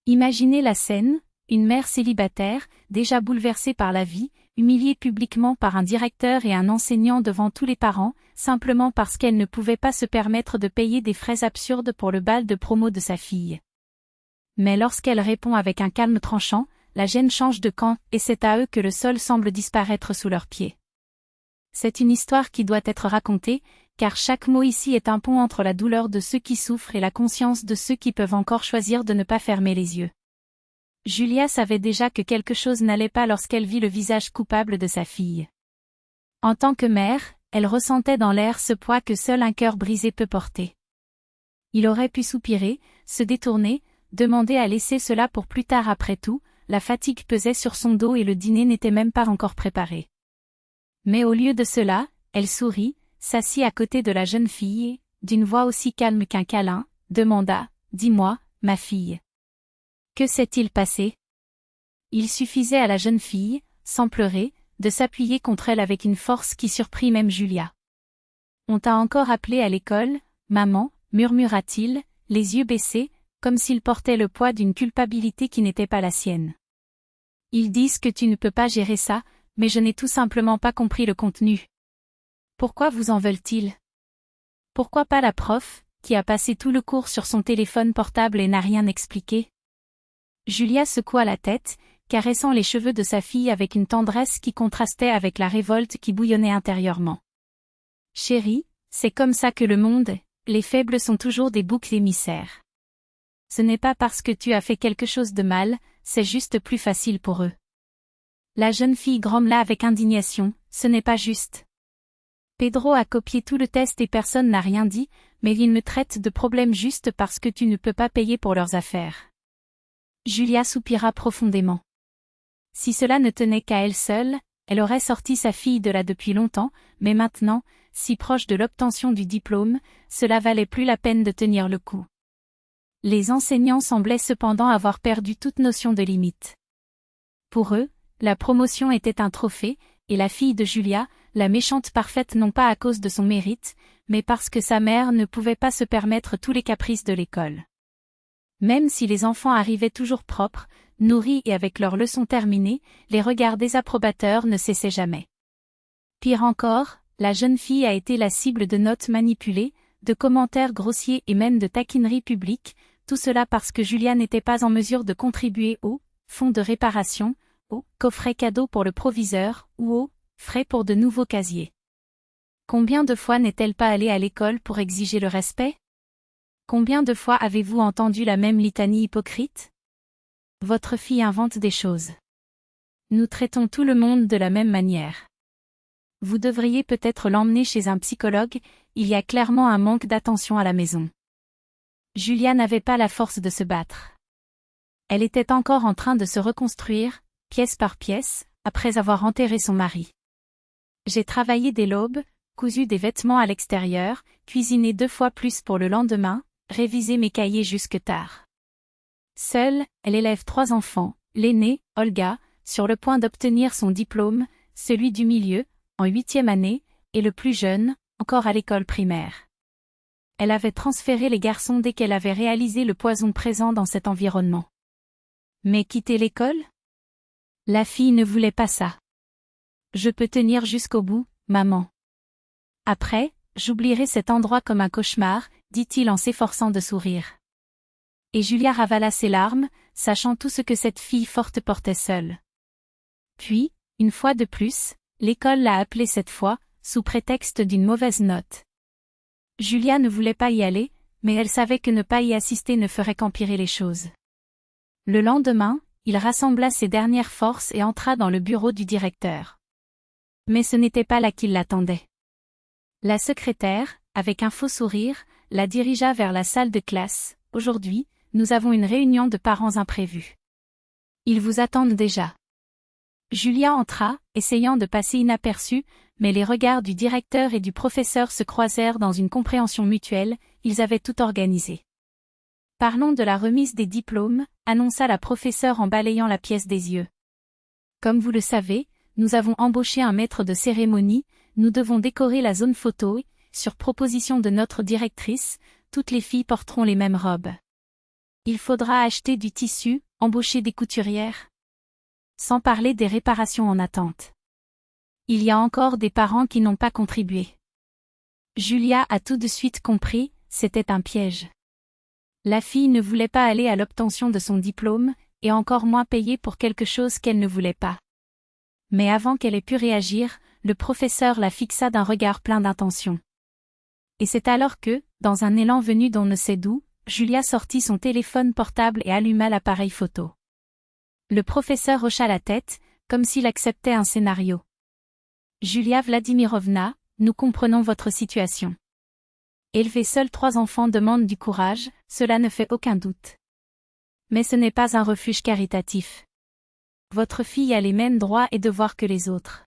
Imaginez la scène, une mère célibataire, déjà bouleversée par la vie, humiliée publiquement par un directeur et un enseignant devant tous les parents, simplement parce qu'elle ne pouvait pas se permettre de payer des frais absurdes pour le bal de promo de sa fille. Mais lorsqu'elle répond avec un calme tranchant, la gêne change de camp, et c'est à eux que le sol semble disparaître sous leurs pieds. C'est une histoire qui doit être racontée, car chaque mot ici est un pont entre la douleur de ceux qui souffrent et la conscience de ceux qui peuvent encore choisir de ne pas fermer les yeux. Julia savait déjà que quelque chose n'allait pas lorsqu'elle vit le visage coupable de sa fille. En tant que mère, elle ressentait dans l'air ce poids que seul un cœur brisé peut porter. Il aurait pu soupirer, se détourner, demander à laisser cela pour plus tard. Après tout, la fatigue pesait sur son dos et le dîner n'était même pas encore préparé. Mais au lieu de cela, elle sourit, s'assit à côté de la jeune fille et, d'une voix aussi calme qu'un câlin, demanda « Dis-moi, ma fille. Que s'est-il passé ?» Il suffisait à la jeune fille, sans pleurer, de s'appuyer contre elle avec une force qui surprit même Julia. « On t'a encore appelé à l'école, maman ?» murmura-t-il, les yeux baissés, comme s'il portait le poids d'une culpabilité qui n'était pas la sienne. « Ils disent que tu ne peux pas gérer ça, mais je n'ai tout simplement pas compris le contenu. Pourquoi vous en veulent-ils? Pourquoi pas la prof, qui a passé tout le cours sur son téléphone portable et n'a rien expliqué ?» Julia secoua la tête, caressant les cheveux de sa fille avec une tendresse qui contrastait avec la révolte qui bouillonnait intérieurement. « Chérie, c'est comme ça que le monde, les faibles sont toujours des boucs émissaires. Ce n'est pas parce que tu as fait quelque chose de mal, c'est juste plus facile pour eux. » La jeune fille grommela avec indignation, « Ce n'est pas juste. Pedro a copié tout le test et personne n'a rien dit, mais ils me traitent de problème juste parce que tu ne peux pas payer pour leurs affaires. » Julia soupira profondément. Si cela ne tenait qu'à elle seule, elle aurait sorti sa fille de là depuis longtemps, mais maintenant, si proche de l'obtention du diplôme, cela valait plus la peine de tenir le coup. Les enseignants semblaient cependant avoir perdu toute notion de limite. Pour eux, la promotion était un trophée, et la fille de Julia, la méchante parfaite non pas à cause de son mérite, mais parce que sa mère ne pouvait pas se permettre tous les caprices de l'école. Même si les enfants arrivaient toujours propres, nourris et avec leurs leçons terminées, les regards désapprobateurs ne cessaient jamais. Pire encore, la jeune fille a été la cible de notes manipulées, de commentaires grossiers et même de taquineries publiques, tout cela parce que Julia n'était pas en mesure de contribuer au fonds de réparation, au coffret cadeau pour le proviseur ou aux frais pour de nouveaux casiers. Combien de fois n'est-elle pas allée à l'école pour exiger le respect? Combien de fois avez-vous entendu la même litanie hypocrite? Votre fille invente des choses. Nous traitons tout le monde de la même manière. Vous devriez peut-être l'emmener chez un psychologue, il y a clairement un manque d'attention à la maison. Julia n'avait pas la force de se battre. Elle était encore en train de se reconstruire, pièce par pièce, après avoir enterré son mari. J'ai travaillé dès l'aube, cousu des vêtements à l'extérieur, cuisiné 2 fois plus pour le lendemain, révisé mes cahiers jusque tard. Seule, elle élève 3 enfants, l'aînée, Olga, sur le point d'obtenir son diplôme, celui du milieu, en 8e année, et le plus jeune, encore à l'école primaire. Elle avait transféré les garçons dès qu'elle avait réalisé le poison présent dans cet environnement. Mais quitter l'école? La fille ne voulait pas ça. Je peux tenir jusqu'au bout, maman. Après, j'oublierai cet endroit comme un cauchemar, dit-il en s'efforçant de sourire. Et Julia ravala ses larmes, sachant tout ce que cette fille forte portait seule. Puis, une fois de plus, l'école l'a appelée cette fois, sous prétexte d'une mauvaise note. Julia ne voulait pas y aller, mais elle savait que ne pas y assister ne ferait qu'empirer les choses. Le lendemain, il rassembla ses dernières forces et entra dans le bureau du directeur. Mais ce n'était pas là qu'il l'attendait. La secrétaire, avec un faux sourire, la dirigea vers la salle de classe. « Aujourd'hui, nous avons une réunion de parents imprévue. Ils vous attendent déjà. » Julia entra, essayant de passer inaperçue, mais les regards du directeur et du professeur se croisèrent dans une compréhension mutuelle, ils avaient tout organisé. « Parlons de la remise des diplômes », annonça la professeure en balayant la pièce des yeux. « Comme vous le savez, nous avons embauché un maître de cérémonie, nous devons décorer la zone photo et, sur proposition de notre directrice, toutes les filles porteront les mêmes robes. Il faudra acheter du tissu, embaucher des couturières. Sans parler des réparations en attente. Il y a encore des parents qui n'ont pas contribué. Julia a tout de suite compris, c'était un piège. La fille ne voulait pas aller à l'obtention de son diplôme, et encore moins payer pour quelque chose qu'elle ne voulait pas. Mais avant qu'elle ait pu réagir, le professeur la fixa d'un regard plein d'intention. Et c'est alors que, dans un élan venu d'on ne sait d'où, Julia sortit son téléphone portable et alluma l'appareil photo. Le professeur hocha la tête, comme s'il acceptait un scénario. Julia Vladimirovna, nous comprenons votre situation. Élever seul 3 enfants demande du courage, cela ne fait aucun doute. Mais ce n'est pas un refuge caritatif. Votre fille a les mêmes droits et devoirs que les autres.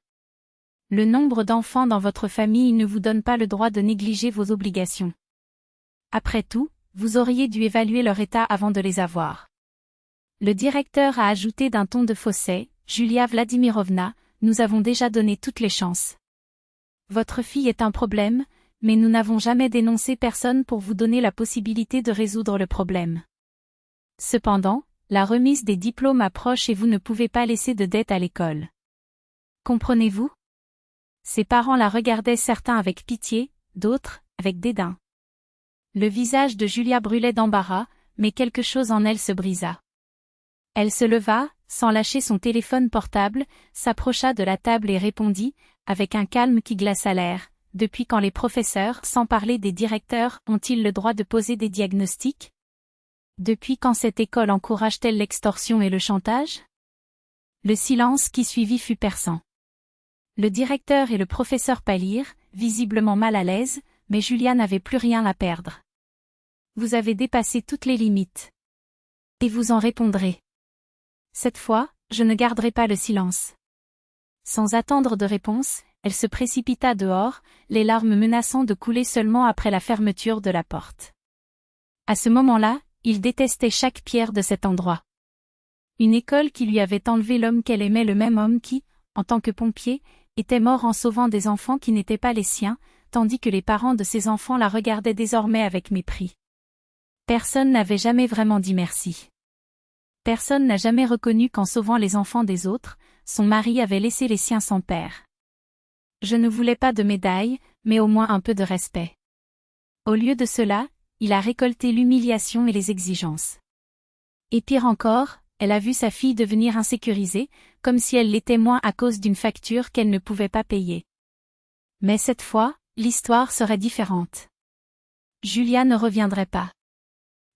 Le nombre d'enfants dans votre famille ne vous donne pas le droit de négliger vos obligations. Après tout, vous auriez dû évaluer leur état avant de les avoir. Le directeur a ajouté d'un ton de fausset, Julia Vladimirovna, nous avons déjà donné toutes les chances. Votre fille est un problème, mais nous n'avons jamais dénoncé personne pour vous donner la possibilité de résoudre le problème. Cependant, la remise des diplômes approche et vous ne pouvez pas laisser de dette à l'école. Comprenez-vous? Ses parents la regardaient certains avec pitié, d'autres, avec dédain. Le visage de Julia brûlait d'embarras, mais quelque chose en elle se brisa. Elle se leva, sans lâcher son téléphone portable, s'approcha de la table et répondit, avec un calme qui glaça l'air, « Depuis quand les professeurs, sans parler des directeurs, ont-ils le droit de poser des diagnostics? Depuis quand cette école encourage-t-elle l'extorsion et le chantage ?» Le silence qui suivit fut perçant. Le directeur et le professeur pâlirent, visiblement mal à l'aise, mais Julia n'avait plus rien à perdre. « Vous avez dépassé toutes les limites. Et vous en répondrez. Cette fois, je ne garderai pas le silence. » Sans attendre de réponse, elle se précipita dehors, les larmes menaçant de couler seulement après la fermeture de la porte. À ce moment-là, il détestait chaque pierre de cet endroit. Une école qui lui avait enlevé l'homme qu'elle aimait, le même homme qui, en tant que pompier, était mort en sauvant des enfants qui n'étaient pas les siens, tandis que les parents de ces enfants la regardaient désormais avec mépris. Personne n'avait jamais vraiment dit merci. Personne n'a jamais reconnu qu'en sauvant les enfants des autres, son mari avait laissé les siens sans père. Je ne voulais pas de médaille, mais au moins un peu de respect. Au lieu de cela, il a récolté l'humiliation et les exigences. Et pire encore, elle a vu sa fille devenir insécurisée, comme si elle l'était moins à cause d'une facture qu'elle ne pouvait pas payer. Mais cette fois, l'histoire serait différente. Julia ne reviendrait pas.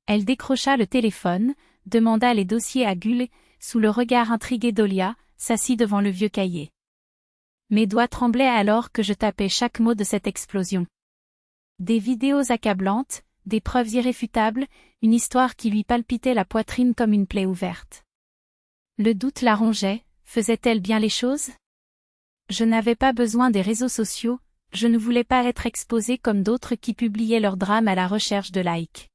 Elle décrocha le téléphone, demanda les dossiers à Gull et, sous le regard intrigué d'Olia, s'assit devant le vieux cahier. Mes doigts tremblaient alors que je tapais chaque mot de cette explosion. Des vidéos accablantes, des preuves irréfutables, une histoire qui lui palpitait la poitrine comme une plaie ouverte. Le doute la rongeait, faisait-elle bien les choses? Je n'avais pas besoin des réseaux sociaux, je ne voulais pas être exposée comme d'autres qui publiaient leurs drames à la recherche de likes.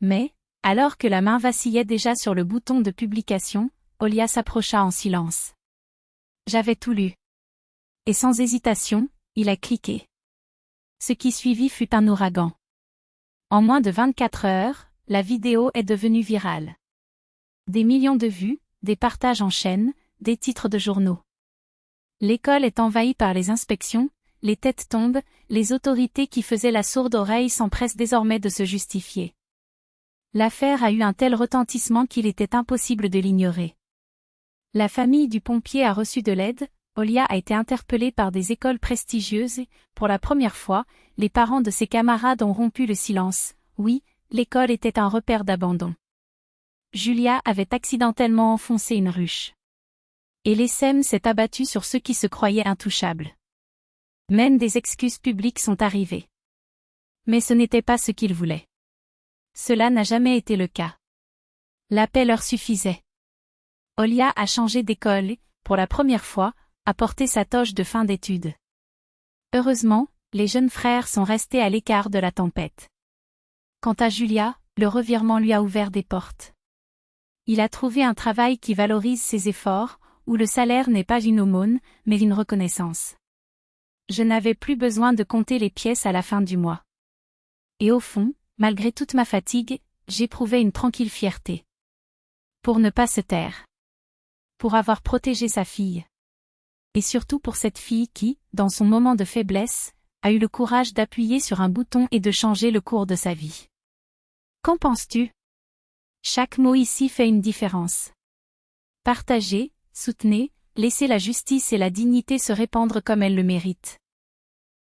Mais, alors que la main vacillait déjà sur le bouton de publication, Olia s'approcha en silence. J'avais tout lu. Et sans hésitation, il a cliqué. Ce qui suivit fut un ouragan. En moins de 24 heures, la vidéo est devenue virale. Des millions de vues, des partages en chaîne, des titres de journaux. L'école est envahie par les inspections, les têtes tombent, les autorités qui faisaient la sourde oreille s'empressent désormais de se justifier. L'affaire a eu un tel retentissement qu'il était impossible de l'ignorer. La famille du pompier a reçu de l'aide, Olia a été interpellée par des écoles prestigieuses et, pour la première fois, les parents de ses camarades ont rompu le silence. Oui, l'école était un repère d'abandon. Julia avait accidentellement enfoncé une ruche. Et l'ESSEM s'est abattu sur ceux qui se croyaient intouchables. Même des excuses publiques sont arrivées. Mais ce n'était pas ce qu'ils voulaient. Cela n'a jamais été le cas. La paix leur suffisait. Olia a changé d'école et, pour la première fois, a porté sa toge de fin d'études. Heureusement, les jeunes frères sont restés à l'écart de la tempête. Quant à Julia, le revirement lui a ouvert des portes. Il a trouvé un travail qui valorise ses efforts, où le salaire n'est pas une aumône, mais une reconnaissance. Je n'avais plus besoin de compter les pièces à la fin du mois. Et au fond, malgré toute ma fatigue, j'éprouvais une tranquille fierté. Pour ne pas se taire. Pour avoir protégé sa fille. Et surtout pour cette fille qui, dans son moment de faiblesse, a eu le courage d'appuyer sur un bouton et de changer le cours de sa vie. Qu'en penses-tu? Chaque mot ici fait une différence. Partagez, soutenez, laissez la justice et la dignité se répandre comme elles le méritent.